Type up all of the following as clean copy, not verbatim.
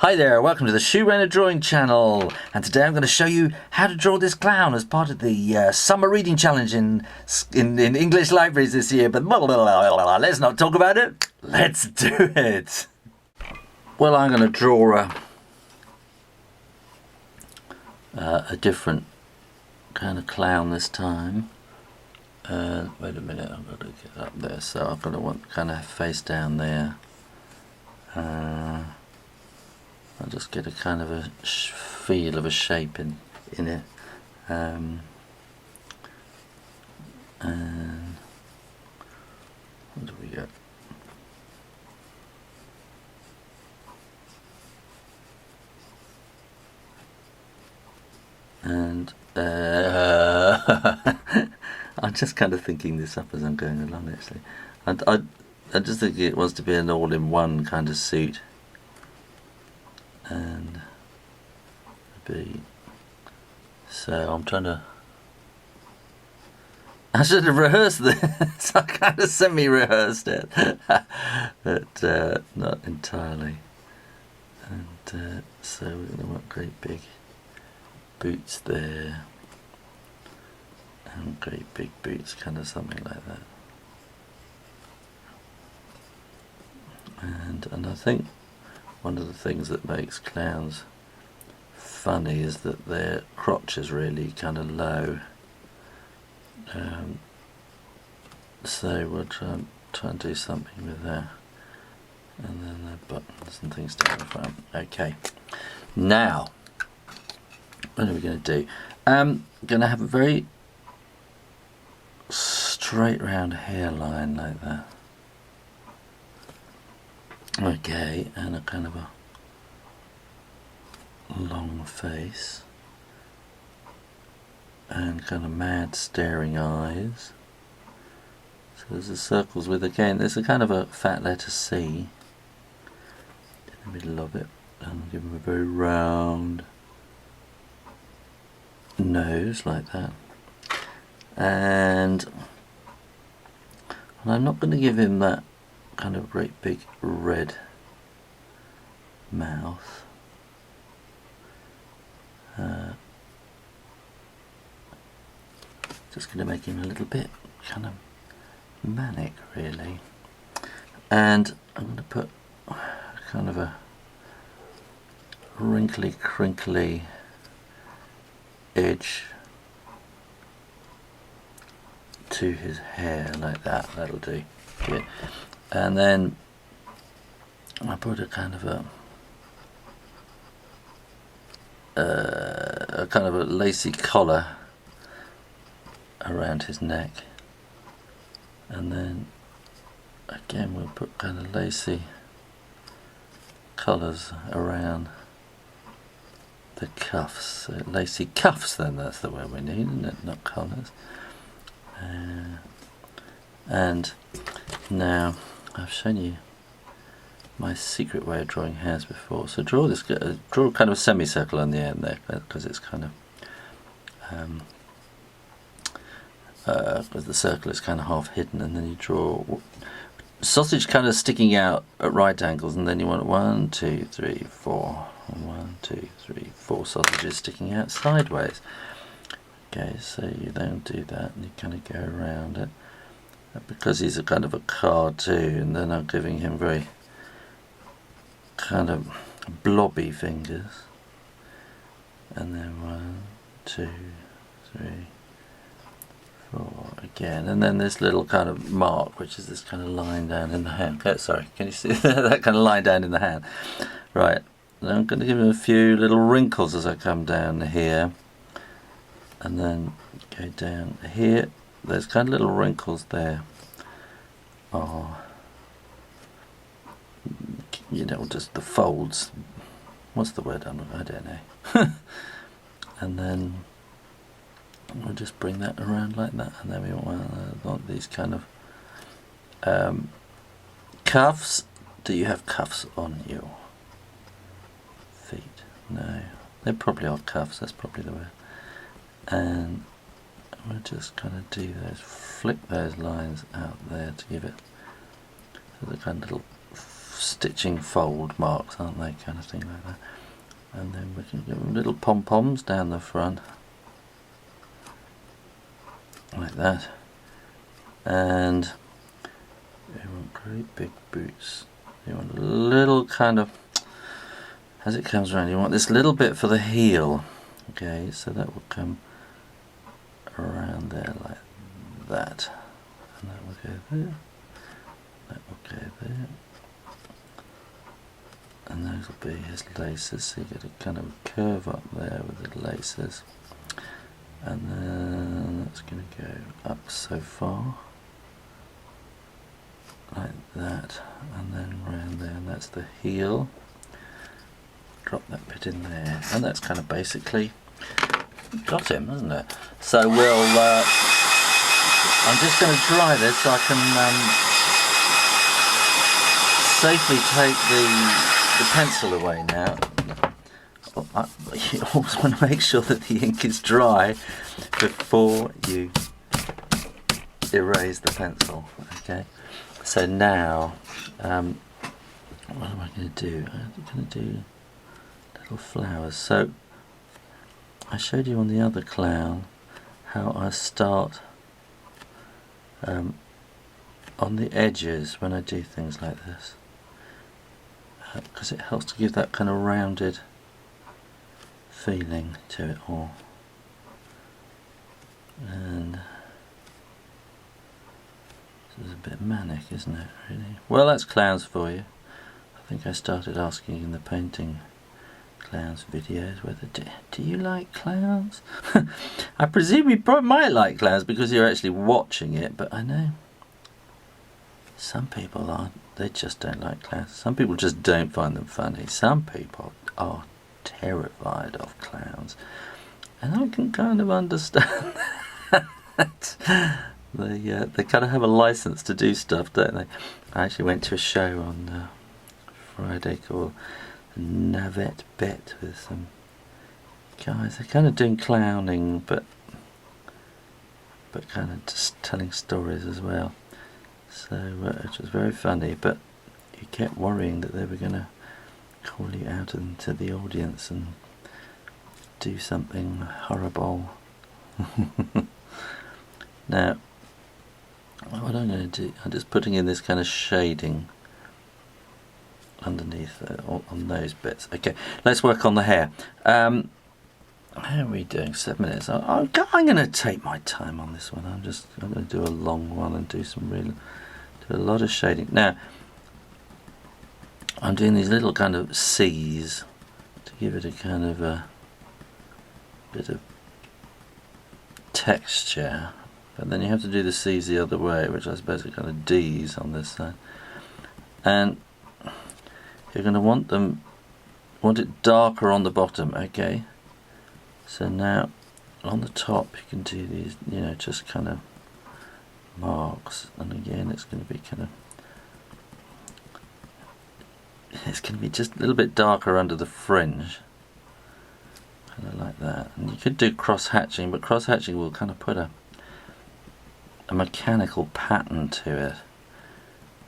Hi there, welcome to the Shoe Rainer Drawing Channel, and today I'm going to show you how to draw this clown as part of the summer reading challenge in English libraries this year. But let's not talk about it, let's do it. Well, I'm going to draw a different kind of clown this time. Wait a minute, I've got to get up there, so I've got to want kind of face down there. I'll just get a kind of a feel of a shape in it. And what do we get? And I'm just kind of thinking this up as I'm going along, actually. I just think it wants to be an all-in-one kind of suit. And so I'm trying to, I should have rehearsed this. I kind of semi-rehearsed it but not entirely. And so we're going to want great big boots there and great big boots, kind of something like that. And I think one of the things that makes clowns funny is that their crotch is really kind of low. So we'll try and do something with that. And then their buttons and things down the front. Okay. Now, what are we going to do? I'm going to have a very straight round hairline like that. Okay, and a kind of a long face and kind of mad staring eyes. So there's the circles with, again, there's a kind of a fat letter C in the middle of it, and I'll give him a very round nose like that. And I'm not going to give him that kind of great big red mouth. Just going to make him a little bit kind of manic, really. And I'm going to put kind of a wrinkly, crinkly edge to his hair like that. That'll do. Yeah. And then I put a kind of a lacy collar around his neck, and then again we'll put kind of lacy collars around the cuffs. So lacy cuffs, then that's the word we need, isn't it? Not collars. And now I've shown you my secret way of drawing hairs before. So draw kind of a semicircle on the end there, because it's kind of because the circle is kind of half hidden, and then you draw sausage kind of sticking out at right angles, and then you want 1, 2, 3, 4, 1, 2, 3, 4 sausages sticking out sideways. Okay, so you then do that, and you kind of go around it. Because he's a kind of a cartoon, then I'm giving him very kind of blobby fingers. And then 1, 2, 3, 4 again. And then this little kind of mark, which is this kind of line down in the hand. Oh, sorry, can you see that kind of line down in the hand? Right, now I'm going to give him a few little wrinkles as I come down here. And then go down here. There's kind of little wrinkles there. Oh, you know, just the folds. What's the word? I don't know. And then we'll just bring that around like that. And then we want these kind of cuffs. Do you have cuffs on your feet? No, they probably are cuffs. That's probably the word. And we'll just kind of do those, flick those lines out there to give it the kind of little stitching fold marks, aren't they, kind of thing like that. And then we can give them little pom-poms down the front like that, and you want great big boots. You want a little kind of, as it comes around, you want this little bit for the heel. Okay, so that will come around there like that, and that will go there, that will go there, and those will be his laces, so you get a kind of curve up there with the laces, and then that's going to go up so far like that, and then round there, and that's the heel. Drop that bit in there, and that's kind of basically got him, isn't it? So we'll I'm just going to dry this so I can safely take the pencil away now. You always want to make sure that the ink is dry before you erase the pencil. Okay, so now what am I going to do? I'm going to do little flowers. So I showed you on the other clown how I start on the edges when I do things like this, because it helps to give that kind of rounded feeling to it all. And this is a bit manic, isn't it, really? Well, that's clowns for you. I think I started asking in the painting clowns videos whether do you like clowns? I presume you probably might like clowns because you're actually watching it, but I know some people aren't. They just don't like clowns. Some people just don't find them funny. Some people are terrified of clowns, and I can kind of understand that. They kind of have a license to do stuff, don't they? I actually went to a show on Friday called Navette Bet with some guys. They're kind of doing clowning, but kind of just telling stories as well. So it was very funny, but you kept worrying that they were going to call you out into the audience and do something horrible. Now, what I'm going to do, I'm just putting in this kind of shading underneath on those bits. Okay, let's work on the hair. How are we doing? 7 minutes. I'm going to take my time on this one. I'm going to do a long one and do a lot of shading. Now, I'm doing these little kind of C's to give it a kind of a bit of texture. But then you have to do the C's the other way, which I suppose are kind of D's on this side. And you're going to want it darker on the bottom, okay? So now on the top you can do these, just kind of marks, and again it's going to be just a little bit darker under the fringe, kind of like that. And you could do cross hatching, but cross hatching will kind of put a mechanical pattern to it,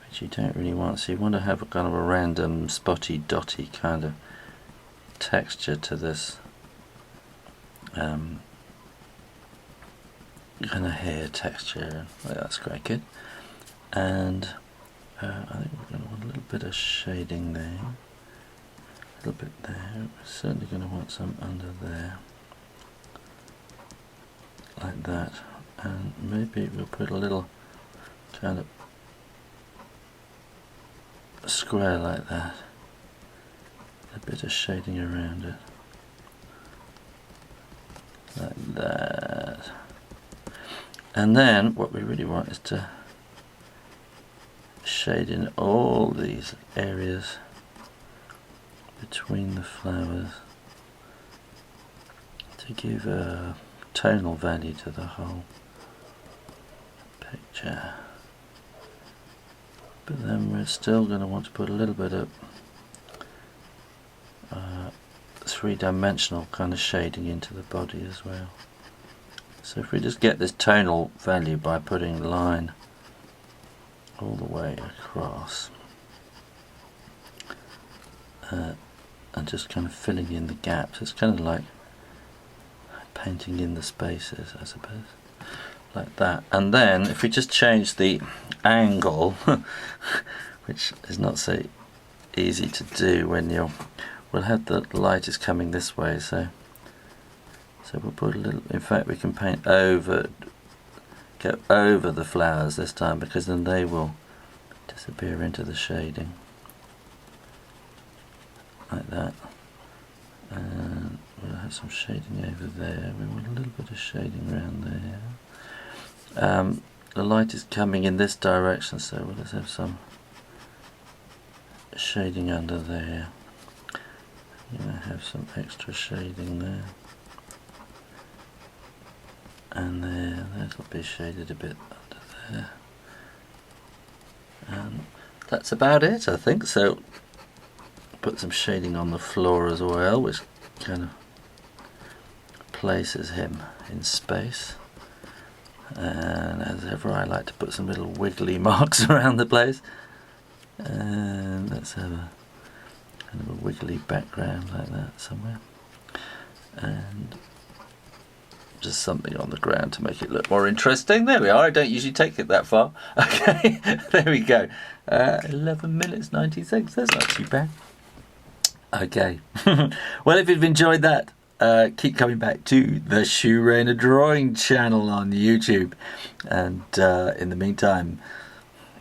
which you don't really want. So you want to have a kind of a random spotty dotty kind of texture to this kind of hair texture. Well, that's quite good. And I think we're going to want a little bit of shading there, a little bit there. We're certainly going to want some under there, like that. And maybe we'll put a little kind of square like that, a bit of shading around it, like that. And then what we really want is to shade in all these areas between the flowers to give a tonal value to the whole picture. But then we're still going to want to put a little bit of three-dimensional kind of shading into the body as well. So if we just get this tonal value by putting line all the way across, and just kind of filling in the gaps. It's kind of like painting in the spaces, I suppose, like that. And then if we just change the angle, which is not so easy to do when we'll have the light is coming this way, so we'll put a little, in fact we can paint over, go over the flowers this time, because then they will disappear into the shading, like that. And we'll have some shading over there. We want a little bit of shading around there. The light is coming in this direction, so we'll just have some shading under there. Have some extra shading there. And there, that'll be shaded a bit under there. And that's about it, I think. So put some shading on the floor as well, which kind of places him in space. And as ever, I like to put some little wiggly marks around the place. And let's have a kind of a wiggly background like that somewhere. And just something on the ground to make it look more interesting. There we are. I don't usually take it that far. Okay, there we go. 11 minutes 19 seconds. That's not too bad. Okay. Well, if you've enjoyed that, keep coming back to the Shoe Rainer Drawing channel on YouTube. And in the meantime,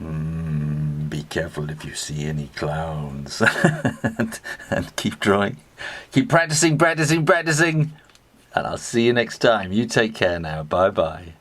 be careful if you see any clowns. and keep drawing. Keep practicing. And I'll see you next time. You take care now. Bye-bye.